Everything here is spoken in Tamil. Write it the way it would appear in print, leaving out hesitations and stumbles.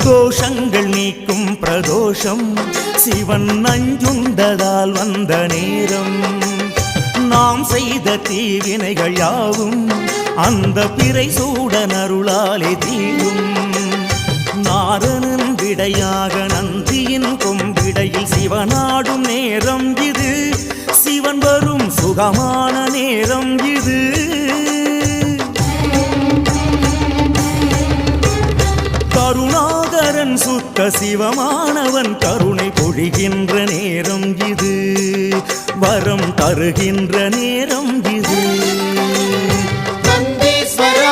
தோஷங்கள் நீக்கும் பிரதோஷம் சிவன் நஞ்சுண்டதால் வந்த நேரம் நாம் செய்த தீவினைகள் யாவும் அந்த பிறை சூடன் அருளாலே தீரும் நாரணன் விடையாக நந்தியின் கொம்பிடையில் சிவனாடும் நேரம் இது சிவன் வரும் சுகமான நேரம் இது கருணாகரன் சுத்த சிவமானவன் கருணை பொழிகின்ற நேரம் இது வரம் தருகின்ற நேரம் இது நந்தீஸ்வர